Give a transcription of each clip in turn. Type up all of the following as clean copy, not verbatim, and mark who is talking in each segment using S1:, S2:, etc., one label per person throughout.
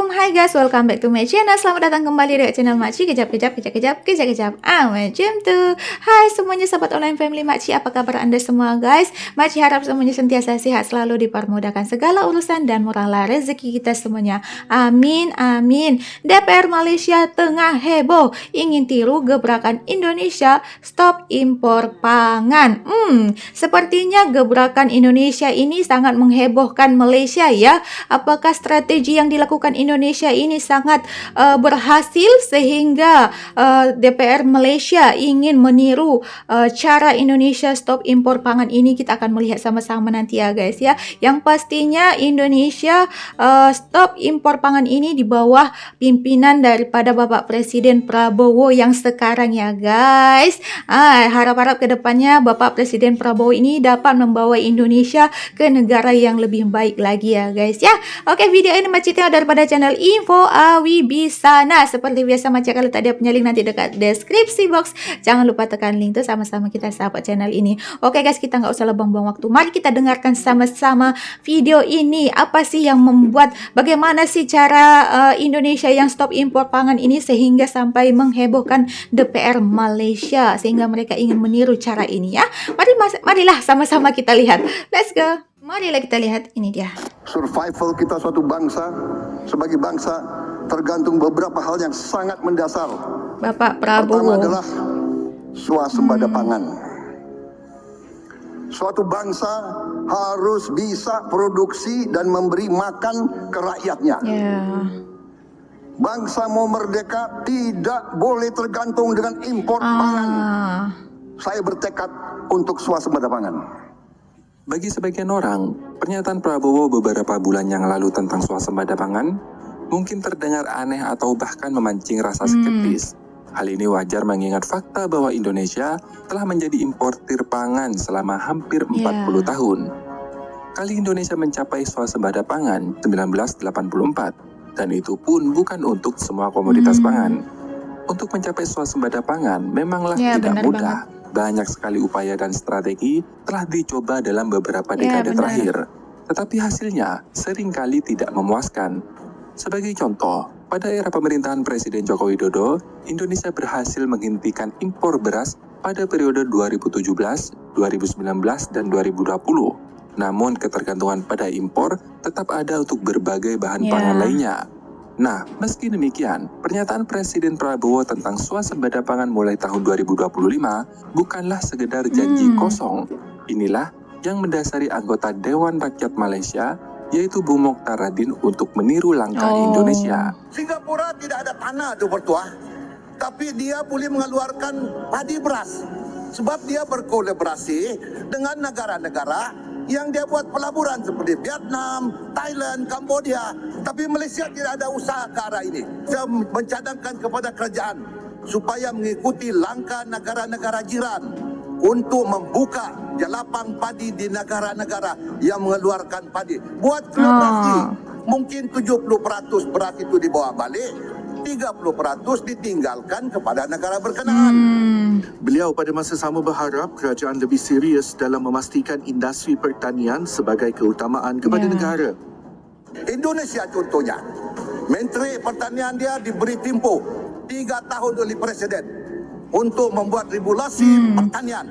S1: Assalamualaikum, hai guys, welcome back to my channel. Selamat datang kembali di channel Makci. Kejap, macam tuh. Hai semuanya, sahabat online family Makci, apa kabar anda semua guys? Makci harap semuanya sentiasa sehat, selalu dipermudahkan segala urusan dan murahlah rezeki kita semuanya. Amin, amin. DPR Malaysia tengah heboh, ingin tiru gebrakan Indonesia stop impor pangan. Sepertinya gebrakan Indonesia ini sangat menghebohkan Malaysia ya. Apakah strategi yang dilakukan Indonesia ini sangat berhasil sehingga DPR Malaysia ingin meniru cara Indonesia stop impor pangan ini? Kita akan melihat sama-sama nanti ya guys ya. Yang pastinya Indonesia stop impor pangan ini di bawah pimpinan daripada Bapak Presiden Prabowo yang sekarang ya guys. Harap-harap kedepannya Bapak Presiden Prabowo ini dapat membawa Indonesia ke negara yang lebih baik lagi ya guys ya. Oke, video ini Makci tengok daripada channel Info Awibisana. Seperti biasa Makci kalau tak ada punya link nanti dekat deskripsi box. Jangan lupa tekan link tu, sama-sama kita sahabat channel ini. Oke guys, kita nggak usah buang-buang waktu. Mari kita dengarkan sama-sama video ini. Apa sih yang membuat, bagaimana sih cara Indonesia yang stop impor pangan ini sehingga sampai menghebohkan DPR Malaysia sehingga mereka ingin meniru cara ini ya. Marilah sama-sama kita lihat. Let's go. Marilah kita lihat, ini dia.
S2: Survival kita suatu bangsa, sebagai bangsa tergantung beberapa hal yang sangat mendasar.
S1: Bapak Prabowo.
S2: Pertama adalah swasembada pangan. Suatu bangsa harus bisa produksi dan memberi makan ke rakyatnya. Bangsa mau merdeka tidak boleh tergantung dengan impor pangan. Saya bertekad untuk swasembada pangan.
S3: Bagi sebagian orang, pernyataan Prabowo beberapa bulan yang lalu tentang swasembada pangan mungkin terdengar aneh atau bahkan memancing rasa skeptis. Hal ini wajar mengingat fakta bahwa Indonesia telah menjadi importir pangan selama hampir 40 tahun. Kali Indonesia mencapai swasembada pangan 1984, dan itu pun bukan untuk semua komoditas pangan. Untuk mencapai swasembada pangan memanglah tidak mudah. Banyak sekali upaya dan strategi telah dicoba dalam beberapa dekade terakhir. Tetapi hasilnya seringkali tidak memuaskan. Sebagai contoh, pada era pemerintahan Presiden Joko Widodo, Indonesia berhasil menghentikan impor beras pada periode 2017, 2019, dan 2020. Namun ketergantungan pada impor tetap ada untuk berbagai bahan pangan lainnya. Nah, meski demikian, pernyataan Presiden Prabowo tentang swasembada pangan mulai tahun 2025 bukanlah sekedar janji kosong. Inilah yang mendasari anggota Dewan Rakyat Malaysia, yaitu Bu Mokhtar Radin, untuk meniru langkah Indonesia.
S2: Singapura tidak ada tanah tuh bertuah, tapi dia boleh mengeluarkan padi beras. Sebab dia berkolaborasi dengan negara-negara yang dia buat pelaburan seperti Vietnam, Thailand, Cambodia. Tapi Malaysia tidak ada usaha ke arah ini. Saya mencadangkan kepada kerajaan supaya mengikuti langkah negara-negara jiran untuk membuka jelapang padi di negara-negara yang mengeluarkan padi. Buat kolaborasi. Mungkin 70% beras itu dibawa balik, 30% ditinggalkan kepada negara berkenaan.
S4: Beliau pada masa sama berharap kerajaan lebih serius dalam memastikan industri pertanian sebagai keutamaan kepada negara.
S2: Indonesia contohnya, Menteri Pertanian dia diberi tempoh 3 tahun oleh Presiden untuk membuat regulasi pertanian.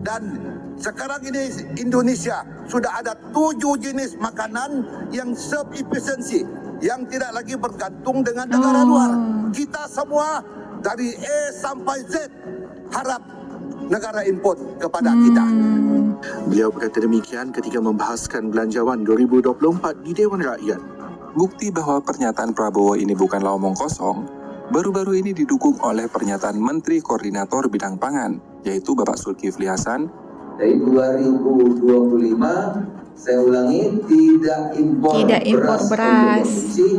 S2: Dan sekarang ini Indonesia sudah ada 7 jenis makanan yang self-efficiency, yang tidak lagi bergantung dengan negara luar. Kita semua dari A sampai Z harap negara import kepada kita.
S4: Beliau berkata demikian ketika membahaskan Belanjawan 2024 di Dewan Rakyat.
S3: Bukti bahwa pernyataan Prabowo ini bukanlah omong kosong, baru-baru ini didukung oleh pernyataan Menteri Koordinator Bidang Pangan, yaitu Bapak Zulkifli Hasan.
S5: Dari 2025, saya ulangi, tidak impor beras untuk konsumsi,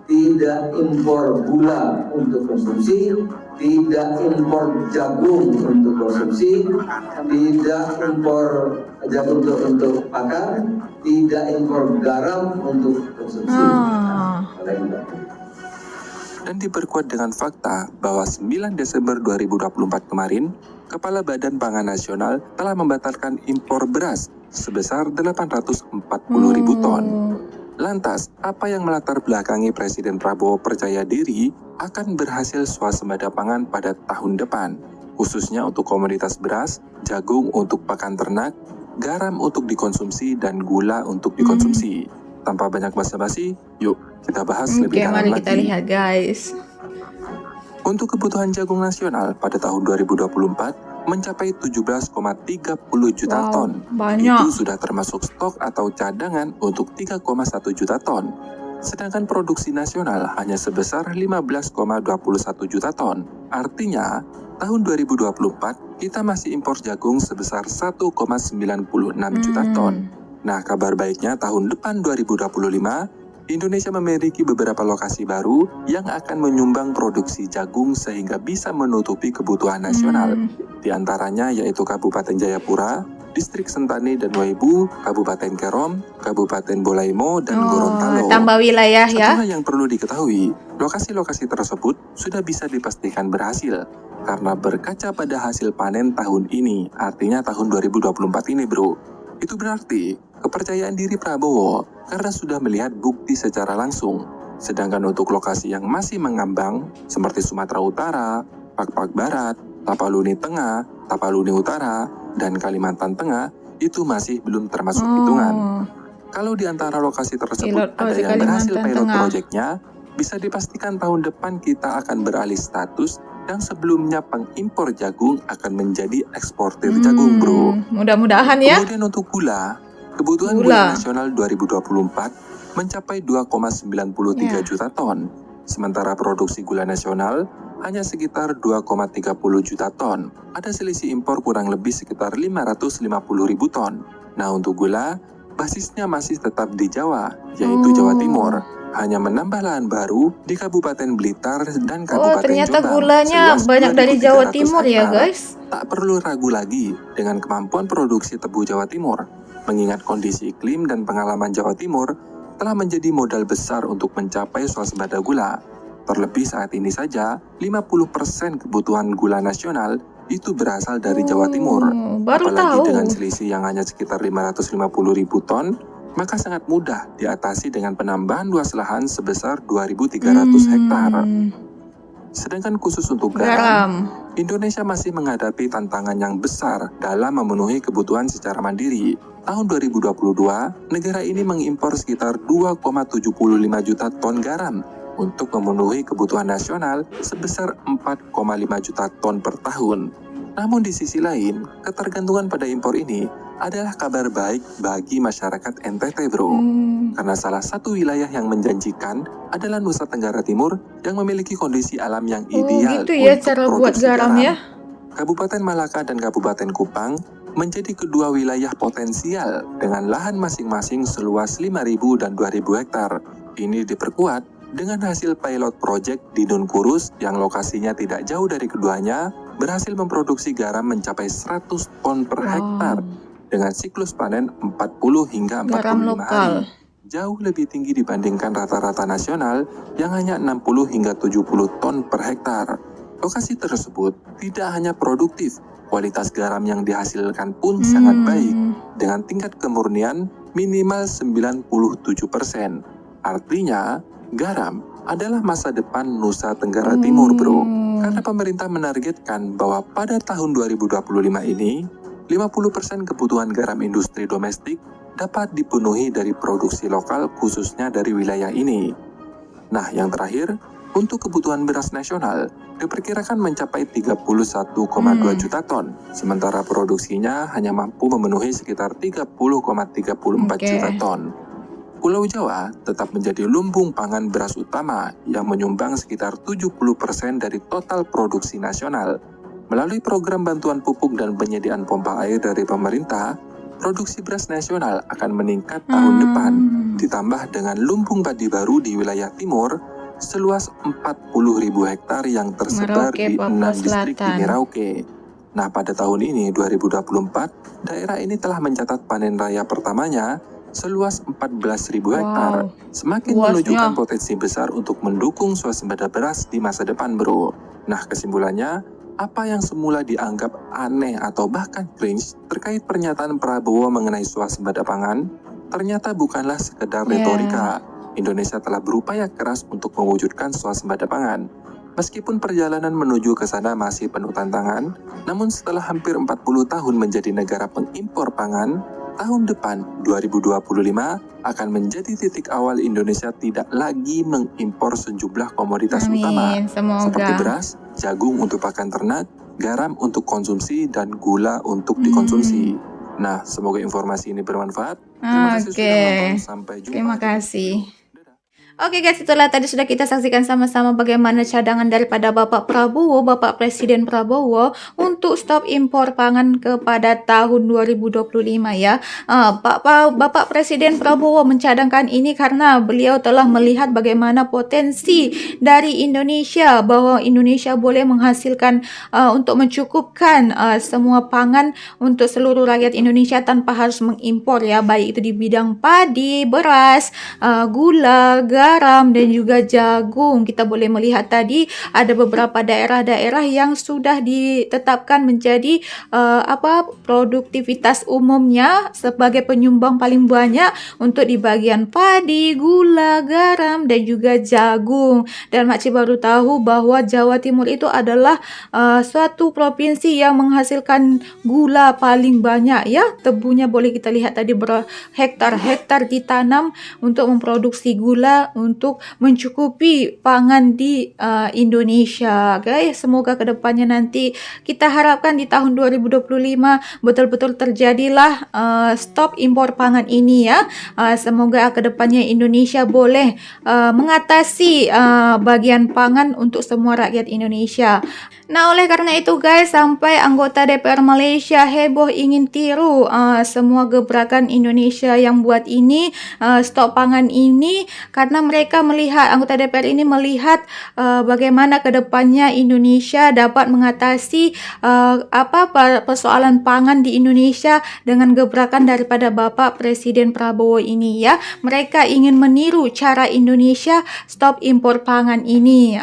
S5: tidak impor gula untuk konsumsi, tidak impor jagung untuk konsumsi, tidak impor jagung untuk pakan, tidak impor garam untuk konsumsi.
S3: Dan diperkuat dengan fakta bahwa 9 Desember 2024 kemarin, Kepala Badan Pangan Nasional telah membatalkan impor beras sebesar 840.000 ton. Lantas, apa yang melatar belakangi Presiden Prabowo percaya diri akan berhasil swasembada pangan pada tahun depan, khususnya untuk komoditas beras, jagung untuk pakan ternak, garam untuk dikonsumsi, dan gula untuk dikonsumsi. Tanpa banyak basa-basi, yuk kita bahas lebih dalam
S1: mari
S3: lagi.
S1: kita lihat guys.
S3: Untuk kebutuhan jagung nasional pada tahun 2024 mencapai 17,30 juta ton.
S1: Banyak.
S3: Itu sudah termasuk stok atau cadangan untuk 3,1 juta ton. Sedangkan produksi nasional hanya sebesar 15,21 juta ton. Artinya, tahun 2024 kita masih impor jagung sebesar 1,96 juta ton. Nah, kabar baiknya tahun depan 2025, Indonesia memiliki beberapa lokasi baru yang akan menyumbang produksi jagung sehingga bisa menutupi kebutuhan nasional. Di antaranya yaitu Kabupaten Jayapura, Distrik Sentani dan Waibu, Kabupaten Kerom, Kabupaten Bolaimo, dan Gorontalo.
S1: Tambah wilayah ya.
S3: Satu hal yang perlu diketahui, lokasi-lokasi tersebut sudah bisa dipastikan berhasil karena berkaca pada hasil panen tahun ini, artinya tahun 2024 ini bro. Itu berarti kepercayaan diri Prabowo karena sudah melihat bukti secara langsung. Sedangkan untuk lokasi yang masih mengambang seperti Sumatera Utara, Pakpak Barat, Tapaluni Tengah, Tapaluni Utara, dan Kalimantan Tengah itu masih belum termasuk hitungan. Kalau di antara lokasi tersebut ada yang berhasil pilot projectnya, bisa dipastikan tahun depan kita akan beralih status dan sebelumnya pengimpor jagung akan menjadi eksportir jagung bro.
S1: Mudah-mudahan ya.
S3: Kemudian untuk gula, kebutuhan gula nasional 2024 mencapai 2,93 juta ton. Sementara produksi gula nasional hanya sekitar 2,30 juta ton. Ada selisih impor kurang lebih sekitar 550 ribu ton. Nah untuk gula, basisnya masih tetap di Jawa, yaitu Jawa Timur. Hanya menambah lahan baru di Kabupaten Blitar dan Kabupaten
S1: ternyata
S3: Jombang.
S1: gulanya
S3: Seluas
S1: banyak dari Jawa
S3: 2.300
S1: Timur ya
S3: hektar.
S1: guys.
S3: Tak perlu ragu lagi dengan kemampuan produksi tebu Jawa Timur. Mengingat kondisi iklim dan pengalaman Jawa Timur telah menjadi modal besar untuk mencapai swasembada gula. Terlebih saat ini saja, 50% kebutuhan gula nasional itu berasal dari Jawa Timur.
S1: Baru
S3: Apalagi
S1: tahu.
S3: dengan selisih yang hanya sekitar 550 ribu ton, maka sangat mudah diatasi dengan penambahan luas lahan sebesar 2.300 hektar. Sedangkan khusus untuk garam, Indonesia masih menghadapi tantangan yang besar dalam memenuhi kebutuhan secara mandiri. Tahun 2022, negara ini mengimpor sekitar 2,75 juta ton garam untuk memenuhi kebutuhan nasional sebesar 4,5 juta ton per tahun. Namun di sisi lain, ketergantungan pada impor ini adalah kabar baik bagi masyarakat NTT bro. Karena salah satu wilayah yang menjanjikan adalah Nusa Tenggara Timur yang memiliki kondisi alam yang ideal
S1: gitu ya
S3: untuk
S1: cara buat
S3: produksi
S1: garam ya.
S3: Kabupaten Malaka dan Kabupaten Kupang menjadi kedua wilayah potensial dengan lahan masing-masing seluas 5.000 dan 2.000 hektar. Ini diperkuat dengan hasil pilot project di Nunkurus yang lokasinya tidak jauh dari keduanya berhasil memproduksi garam mencapai 100 ton per hektar dengan siklus panen 40 hingga 45
S1: Garam lokal.
S3: hari. Jauh lebih tinggi dibandingkan rata-rata nasional yang hanya 60 hingga 70 ton per hektar. Lokasi tersebut tidak hanya produktif, kualitas garam yang dihasilkan pun sangat baik dengan tingkat kemurnian minimal 97%. Artinya, garam adalah masa depan Nusa Tenggara Timur bro. Karena pemerintah menargetkan bahwa pada tahun 2025 ini, 50% kebutuhan garam industri domestik dapat dipenuhi dari produksi lokal khususnya dari wilayah ini. Nah, yang terakhir, untuk kebutuhan beras nasional diperkirakan mencapai 31,2 juta ton, sementara produksinya hanya mampu memenuhi sekitar 30,34 juta ton. Pulau Jawa tetap menjadi lumbung pangan beras utama yang menyumbang sekitar 70% dari total produksi nasional. Melalui program bantuan pupuk dan penyediaan pompa air dari pemerintah, produksi beras nasional akan meningkat tahun depan, ditambah dengan lumbung padi baru di wilayah timur seluas 40.000 hektar yang tersebar
S1: Merauke,
S3: di 6
S1: Papua
S3: distrik di
S1: Selatan.
S3: Merauke. Nah, pada tahun ini 2024, daerah ini telah mencatat panen raya pertamanya seluas 14.000 hektar. Semakin
S1: luasnya.
S3: menunjukkan potensi besar untuk mendukung swasembada beras di masa depan, bro. Nah, kesimpulannya, apa yang semula dianggap aneh atau bahkan cringe terkait pernyataan Prabowo mengenai swasembada pangan, ternyata bukanlah sekedar
S1: Ya.
S3: retorika. Indonesia telah berupaya keras untuk mewujudkan swasembada pangan. Meskipun perjalanan menuju ke sana masih penuh tantangan, namun setelah hampir 40 tahun menjadi negara pengimpor pangan, tahun depan 2025 akan menjadi titik awal Indonesia tidak lagi mengimpor sejumlah komoditas utama
S1: Amin,
S3: seperti
S1: semoga.
S3: beras, jagung untuk pakan ternak, garam untuk konsumsi, dan gula untuk dikonsumsi. Nah, semoga informasi ini bermanfaat. Terima kasih sudah menonton. Sampai jumpa.
S1: Terima
S3: di video
S1: kasih.
S3: berikutnya.
S1: Oke guys, itulah tadi sudah kita saksikan sama-sama bagaimana cadangan daripada Bapak Prabowo, Bapak Presiden Prabowo untuk stop impor pangan kepada tahun 2025 ya. Bapak Presiden Prabowo mencadangkan ini karena beliau telah melihat bagaimana potensi dari Indonesia, bahwa Indonesia boleh menghasilkan untuk mencukupkan semua pangan untuk seluruh rakyat Indonesia tanpa harus mengimpor ya, baik itu di bidang padi, beras, gula, garam, dan juga jagung. Kita boleh melihat tadi ada beberapa daerah-daerah yang sudah ditetapkan menjadi produktivitas umumnya sebagai penyumbang paling banyak untuk di bagian padi, gula, garam, dan juga jagung. Dan makcik baru tahu bahwa Jawa Timur itu adalah suatu provinsi yang menghasilkan gula paling banyak ya. Tebunya boleh kita lihat tadi berhektar-hektar ditanam untuk memproduksi gula untuk mencukupi pangan di Indonesia, guys. Semoga kedepannya nanti kita harapkan di tahun 2025 betul-betul terjadilah stop impor pangan ini ya. Semoga kedepannya Indonesia boleh mengatasi bagian pangan untuk semua rakyat Indonesia. Nah, oleh karena itu guys, sampai anggota DPR Malaysia heboh ingin tiru semua gebrakan Indonesia yang buat ini, stop pangan ini, karena mereka melihat, anggota DPR ini melihat bagaimana kedepannya Indonesia dapat mengatasi persoalan pangan di Indonesia dengan gebrakan daripada Bapak Presiden Prabowo ini ya. Mereka ingin meniru cara Indonesia stop impor pangan ini.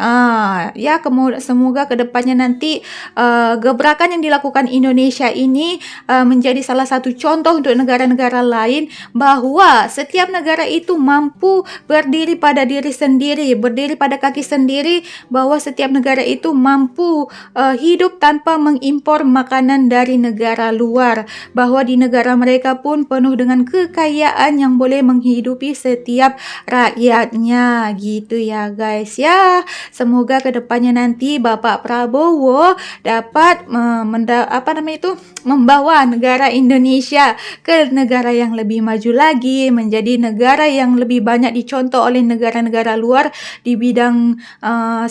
S1: Ya, semoga kedepannya nanti gebrakan yang dilakukan Indonesia ini menjadi salah satu contoh untuk negara-negara lain, bahwa setiap negara itu mampu berdiri pada diri sendiri, berdiri pada kaki sendiri, bahwa setiap negara itu mampu hidup tanpa mengimpor makanan dari negara luar, bahwa di negara mereka pun penuh dengan kekayaan yang boleh menghidupi setiap rakyatnya, gitu ya guys ya. Semoga kedepannya nanti Bapak Prabowo dapat membawa negara Indonesia ke negara yang lebih maju lagi, menjadi negara yang lebih banyak dicontoh oleh negara-negara luar di bidang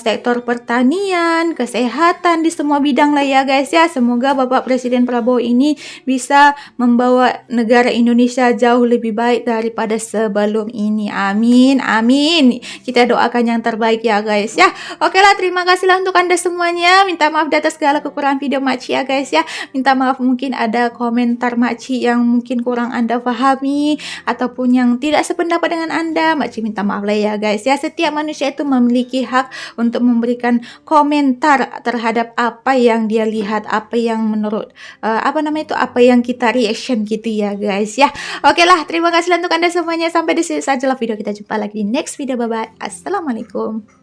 S1: sektor pertanian, kesehatan, di semua bidang lah ya guys ya. Semoga Bapak Presiden Prabowo ini bisa membawa negara Indonesia jauh lebih baik daripada sebelum ini. Amin, amin. Kita doakan yang terbaik ya guys ya. Oke lah, terima kasih lah untuk Anda semuanya. Minta maaf di atas segala kekurangan video makcik ya guys ya. Minta maaf mungkin ada komentar makcik yang mungkin kurang Anda pahami ataupun yang tidak sependapat dengan Anda. Makcik minta maaf lah ya guys ya. Setiap manusia itu memiliki hak untuk memberikan komentar terhadap apa yang dia lihat, apa yang menurut apa yang kita reaction gitu ya guys ya. Oke lah, terima kasih lah untuk Anda semuanya. Sampai di sini saja lah video kita, jumpa lagi di next video. Bye bye. Assalamualaikum.